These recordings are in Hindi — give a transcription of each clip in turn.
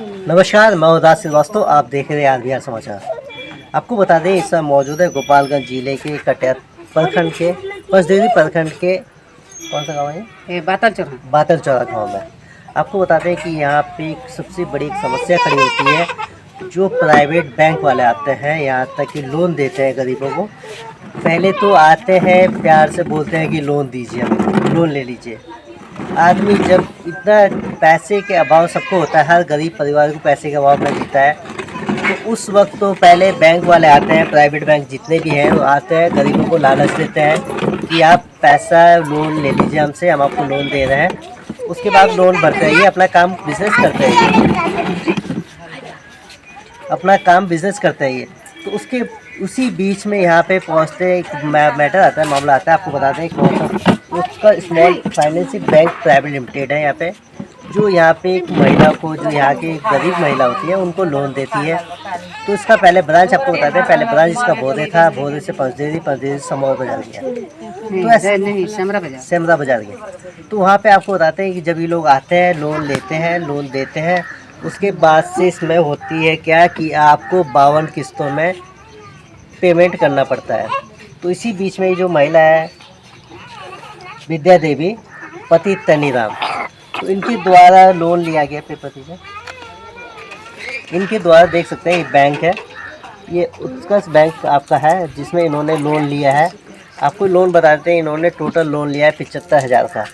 नमस्कार, मैं उदास श्रीवास्तव। आप देख रहे हैं आर समाचार। आपको बता दें, इस समय मौजूद है गोपालगंज जिले के कटियार प्रखंड के पचदेवी प्रखंड के कौन सा गाँव है, बातल चौरा गाँव में। आपको बता दें कि यहाँ पे एक सबसे बड़ी एक समस्या खड़ी होती है। जो प्राइवेट बैंक वाले आते हैं यहाँ तक कि लोन देते हैं गरीबों को। पहले तो आते हैं, प्यार से बोलते हैं कि लोन दीजिए, हमें लोन ले लीजिए। आदमी जब इतना पैसे के अभाव सबको होता है, हर गरीब परिवार को पैसे के अभाव में जीता है, तो उस वक्त तो पहले बैंक वाले आते हैं, प्राइवेट बैंक जितने भी हैं वो आते हैं, गरीबों को लालच देते हैं कि आप पैसा लोन ले लीजिए हमसे, हम आपको लोन दे रहे हैं। उसके बाद लोन भरते रहिए, अपना काम बिजनेस करते रहिए, अपना काम बिजनेस करते रहिए। तो उसके उसी बीच में यहाँ पे पहुँचते एक मैटर आता है, मामला आता है। आपको बताते हैं कौन सा, उसका small financing bank private limited है यहाँ पे, जो यहाँ पे एक महिला को, जो यहाँ की एक गरीब महिला होती है, उनको लोन देती है। तो इसका पहले ब्रांच आपको बताते हैं, पहले ब्रांच इसका भोरे था, भोरे से पचदेवी से समौर बाजार गया, तो ऐसे नहीं सेमरा बाजार गया। तो वहाँ पे आपको बताते हैं कि जब ये लोग आते हैं, लोन लेते हैं, लोन देते हैं, उसके बाद से इसमें होती है क्या कि आपको 52 किस्तों में पेमेंट करना पड़ता है। तो इसी बीच में जो महिला है विद्या देवी, पति तनीराम, तो इनके द्वारा लोन लिया गया पति से। इनके द्वारा देख सकते हैं ये बैंक है, ये उत्कर्ष बैंक आपका है, जिसमें इन्होंने लोन लिया है। आपको लोन बताते हैं, इन्होंने टोटल लोन लिया है 75,000 का।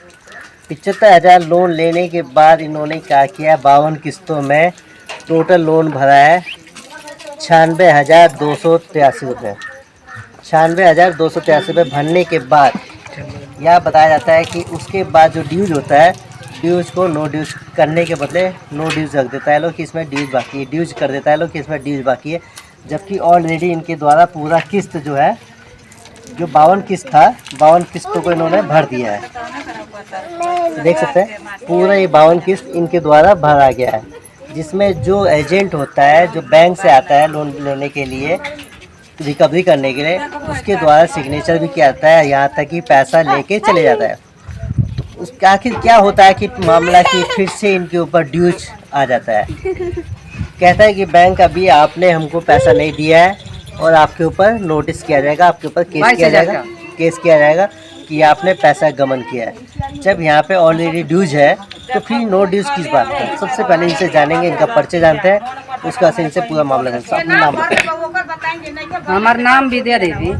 75,000 लोन लेने के बाद इन्होंने क्या किया, 52 किस्तों में टोटल लोन भरा है 96,283 रुपये। 96,283 रुपये भरने के बाद यह बताया जाता है कि उसके बाद जो ड्यूज होता है, ड्यूज को नो ड्यूज करने के बदले नो ड्यूज रख देता है लोग कि इसमें ड्यूज बाकी है, ड्यूज कर देता है लोग कि इसमें ड्यूज बाकी है। जबकि ऑलरेडी इनके द्वारा पूरा किस्त जो है, जो 52 किस्त था, 52 किस्तों को इन्होंने भर दिया है। देख सकते हैं पूरा ये 52 किस्त इनके द्वारा भरा गया है। जिसमें जो एजेंट होता है, जो बैंक से आता है लोन लेने के लिए, रिकवरी करने के लिए, उसके द्वारा सिग्नेचर भी किया जाता है, यहाँ तक कि पैसा लेके चले जाता है। तो उसका आखिर क्या होता है कि मामला कि फिर से इनके ऊपर ड्यूज आ जाता है। कहता है कि बैंक अभी आपने हमको पैसा नहीं दिया है और आपके ऊपर नोटिस किया जाएगा, आपके ऊपर केस किया जाएगा कि आपने पैसा गमन किया है। जब यहाँ पे ऑलरेडी ड्यूज है तो फिर नो ड्यूज किस बात का। सबसे पहले इनसे जानेंगे, इनका परिचय जानते हैं, उसका से इनसे पूरा मामला जानते हैं। अपना नाम बताएं। हमारा नाम विद्या देवी।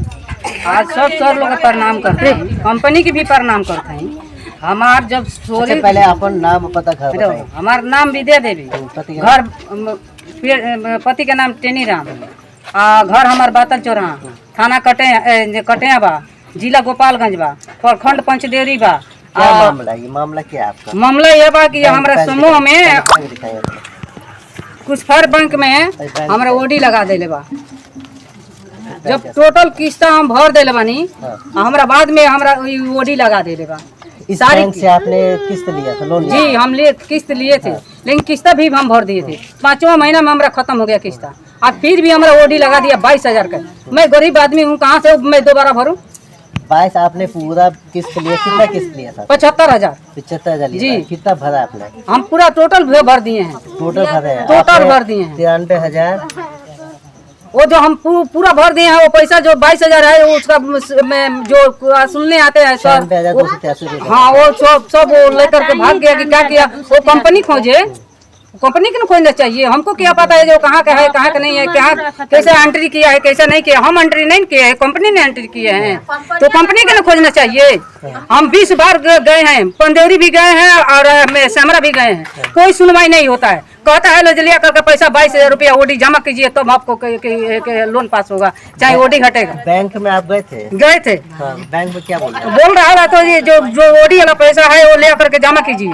आज सब सर लोग प्रणाम करते हैं, कंपनी की भी प्रणाम करते हैं। हमार जब सबसे पहले अपन नाम पता घर बताएं। हमारा नाम विद्या देवी, घर पति का नाम टेनीराम, घर हमार बातल चौरा, थाना कटिया बा, जिला गोपालगंज बा, प्रखंड पंचदेवी बा। क्या मामला, ये मामला क्या है आपका? मामला यह बा कि हमारा समूह में कुछ फर बैंक में हमारा ओडी लगा देले बा। जब टोटल किस्त हम भर देले बानी, हमारा बाद में हमारा ओडी लगा देले बा। इस बैंक से आपने किस्त लिया था, लोन? जी, हम किस्त लिए थे, लेकिन किस्त भी हम भर दिए थे। 5वां महीना में हमारा खत्म हो गया किस्त, और फिर भी हमारा ओडी लगा दिया 22,000 का। मैं गरीब आदमी हूँ, कहाँ से मैं दोबारा भरूँ? 22 आपने पूरा किस्त लिया? कितना किस्त लिया था? 75,000। 75,000 जी। कितना भरा आपने? हम पूरा टोटल भर दिए हैं। टोटल भरे हैं? टोटल भर दिए हैं 93,000। वो जो हम पूरा भर दिए हैं, वो पैसा जो 22,000 है, वो उसका जो सुनने आते हैं सर, 96,283। हाँ, वो सब वो लेकर के भाग गया कि क्या किया। वो कंपनी खोजे, कंपनी को खोजना चाहिए। हमको क्या पता है जो कहाँ का है, कहाँ का नहीं है, कहाँ कैसे एंट्री किया है, कैसे नहीं किया। हम एंट्री नहीं किए हैं, कंपनी ने एंट्री किए हैं, तो कंपनी को खोजना चाहिए। हम 20 बार गए हैं, पंदेरी भी गए हैं और सेमरा भी गए हैं, कोई सुनवाई नहीं होता है। कहता है लजलिया करके पैसा 22,000 रुपया ओडी जमा कीजिए तब आपको लोन पास होगा, चाहे ओडी घटेगा। बैंक में आप गए थे? गए थे। हाँ, बैंक में क्या बोल रहा था? तो ये जो ओडी वाला पैसा है वो ले करके जमा कीजिए,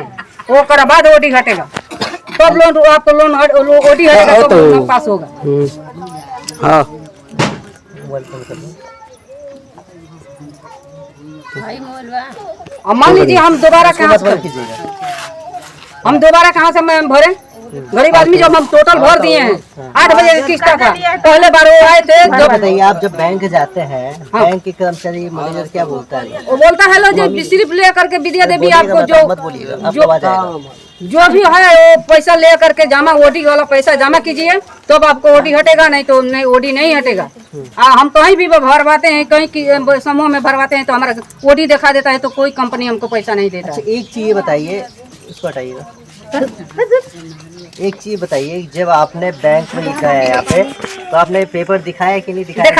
वो कर बाद ओडी घटेगा, तब लोन आपको लोन ओडी हटेगा तो लोन पास होगा। हाँ, मान लीजिए हम दोबारा कहाँ से मैं भरे? गरीब आदमी जब हम टोटल भर दिए हैं 8 बजे किस्त का। पहले बार वो आए थे। बताइए, आप जब बैंक जाते हैं, बैंक के कर्मचारी मैनेजर क्या बोलता है? वो बोलता है लो जो सिर्फ ले करके विद्या देवी आपको जो जो भी है वो पैसा ले करके जमा ओडी वाला पैसा जमा कीजिए तो अब आपको ओडी हटेगा, नहीं तो नहीं ओडी नहीं हटेगा। हम कहीं भी भरवाते हैं, कहीं समूह में भरवाते हैं तो हमारा ओडी दिखा देता है तो कोई कंपनी हमको पैसा नहीं देता। अच्छा एक चीज बताइए, इसको हटाइएगा। एक चीज बताइए, जब आपने बैंक में लिखा है यहाँ पे तो आपने पेपर दिखाया कि नहीं दिखाया?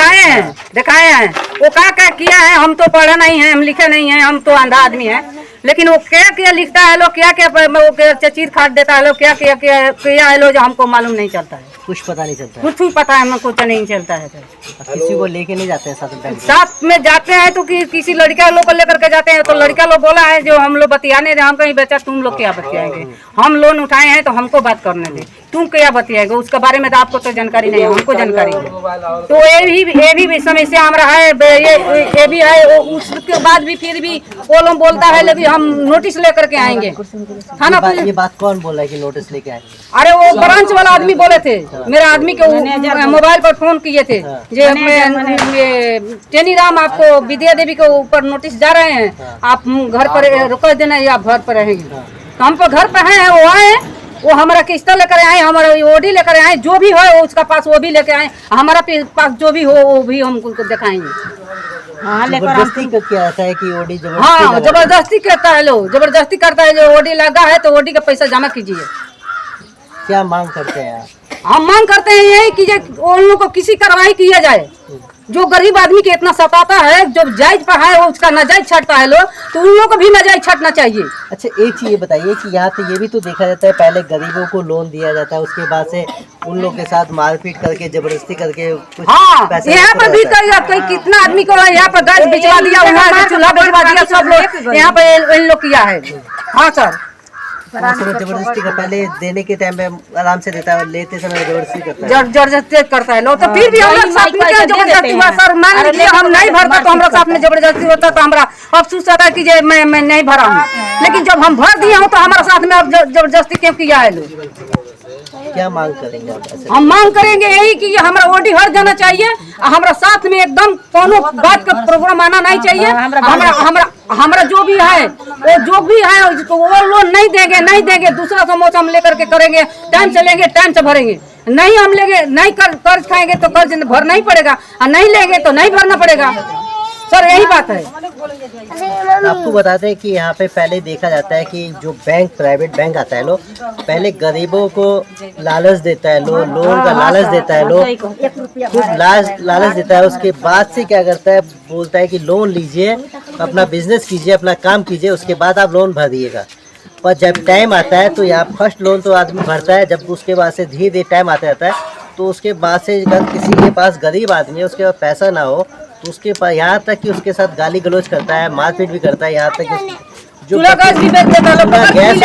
दिखाए हैं। वो क्या किया है, हम तो पढ़ा नहीं है, हम लिखे नहीं है, हम तो अंधा आदमी है। लेकिन वो क्या लिखता है लोग, क्या चीज खाट देता है लोग, क्या है लोग, जो हमको मालूम नहीं चलता है। कुछ पता नहीं चलता है? कुछ भी पता है हमको तो नहीं चलता है। किसी को लेके नहीं जाते हैं साथ में? साथ में जाते हैं तो किसी लड़का लोग को लेकर के जाते हैं तो लड़का लोग बोला है जो हम लोग बतियाने दे, हम कहीं बेचा तुम लोग क्या बतियाएंगे, हम लोन उठाए हैं तो हमको बात करने दे, तुम क्या बतियाएगा उसके बारे में तो आपको तो जानकारी नहीं है, हमको जानकारी है। तो ये भी समस्या हमारा है, ये भी है। उसके बाद भी फिर भी वो लोग बोलता है लेकिन हम नोटिस लेकर के आएंगे थाना। ये बात कौन बोल रहा है कि नोटिस लेके आएंगे? अरे वो ब्रांच वाला आदमी बोले थे, मेरा आदमी के मोबाइल पर फोन किए थे जे टेनी राम आपको विद्या देवी के ऊपर नोटिस जा रहे हैं, आप घर पर रुक देना या घर पर रहेंगे। तो हम तो घर पे हैं, वो आए, वो हमारा किस्त लेकर आए, हमारा ओडी लेकर आए, जो भी हो उसका पास वो भी लेकर आए, हमारा पास जो भी हो वो भी हम उनको दिखाएंगे। हाँ, जबरदस्ती क्या आता है कि ओडी जबरदस्ती करता है लोग, जबरदस्ती करता है। जो ओडी लगा है तो ओडी का पैसा जमा कीजिए। क्या मांग करते हैं आप? हम मांग करते हैं यही कि उन लोगों को किसी कार्रवाई किया जाए। जो गरीब आदमी के इतना सताता है, जो जायज पर है वो उसका नाजायज छाटता है लोग, तो उन लोगों को भी नाजायज छाटना चाहिए। अच्छा एक चीज बताइए कि यहाँ पे ये भी तो देखा जाता है, पहले गरीबों को लोन दिया जाता है, उसके बाद से उन लोग के साथ मारपीट करके जबरदस्ती करके कुछ पैसे यहाँ पर भी कितना आदमी को यहाँ पर गैस भिजवा दिया, चूल्हा भिजवा दिया, सब लोग यहाँ पे इन लोग किया है। हाँ सर, जबरदस्ती का पहले देने के टाइम पे आराम से देता है, लेते समय जबरदस्ती करता है लोग। तो फिर भी हमारे साथ में क्या जबरदस्ती हुआ सर? मान लीजिए हम नहीं भरता तो हमारे साथ में जबरदस्ती होता तो हमारा अफसोस आता है कि मैं नहीं भरा हूँ, लेकिन जब हम भर दिए हूँ तो हमारे साथ में अब जबरदस्ती क्यों किया है लोग? क्या मांग करेंगे आप? हम मांग करेंगे यही कि हमारा ओडी हट जाना चाहिए, हमारा साथ में एकदम कोनो बात का प्रोग्राम आना नहीं चाहिए। हमारा जो भी है वो जो भी है तो वो लोन नहीं देंगे, दूसरा समोसा हम लेकर के करेंगे, टाइम से लेंगे, टाइम से भरेंगे। नहीं हम लेंगे, नहीं कर्ज खाएंगे तो कर्ज भरना ही पड़ेगा, और नहीं लेंगे तो नहीं भरना पड़ेगा सर, यही बात है। आपको बताते हैं कि यहाँ पे पहले देखा जाता है कि जो बैंक, प्राइवेट बैंक आता है लोग पहले गरीबों को लालच देता है, लोन का लालच देता है, खूब लालच देता है। उसके बाद से क्या करता है, बोलता है कि लोन लीजिए, अपना बिजनेस कीजिए, अपना काम कीजिए, उसके बाद आप लोन भर दिएगा। पर जब टाइम आता है तो यहाँ फर्स्ट लोन तो आदमी भरता है, जब उसके बाद से धीरे धीरे टाइम आता रहता है तो उसके बाद से अगर किसी के पास गरीब आदमी है, उसके पास पैसा ना हो तो उसके पास यहाँ तक कि उसके साथ गाली गलौज करता है, मारपीट भी करता है, यहाँ तक कि जो गैस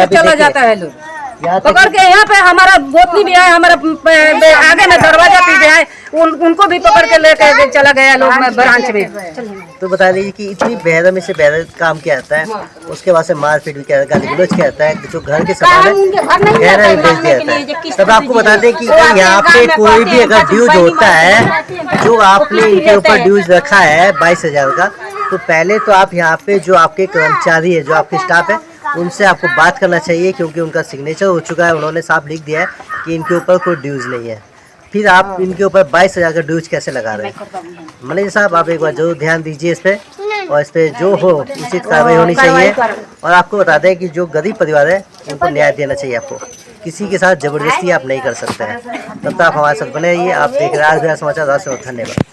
चला जाता है लोग पकड़ के। यहाँ पे हमारा गोतनी भी है, हमारा आगे में दरवाजा भी है, उनको भी पकड़ के लेके चला गया लोग ब्रांच में। तो बता दीजिए कि इतनी बेहद से बेहद काम किया जाता है, उसके बाद से मारपीट भी किया जाता है, गाली गलौज किया जाता है, जो घर के सामान है गहरा भी बेच दिया जाता है। तब आपको बता दें कि यहाँ पे कोई भी अगर ड्यूज होता है, जो आपने इनके ऊपर ड्यूज रखा है 22,000 का, तो पहले तो आप यहाँ पे जो आपके कर्मचारी है, जो आपके स्टाफ है, उनसे आपको बात करना चाहिए, क्योंकि उनका सिग्नेचर हो चुका है, उन्होंने साफ लिख दिया है कि इनके ऊपर कोई ड्यूज नहीं है। फिर आप इनके ऊपर 22,000 का ड्यूज कैसे लगा रहे हैं? मैनेजर साहब आप एक बार जरूर ध्यान दीजिए इस पर, और इस पर जो हो उचित कार्रवाई होनी चाहिए। और आपको बता दें कि जो गरीब परिवार है उनको न्याय देना चाहिए। आपको किसी के साथ जबरदस्ती आप नहीं कर सकते हैं। तब तक आप हमारे साथ बने रहिए। आप देख रहे हैं आज भी समाचार। धन्यवाद।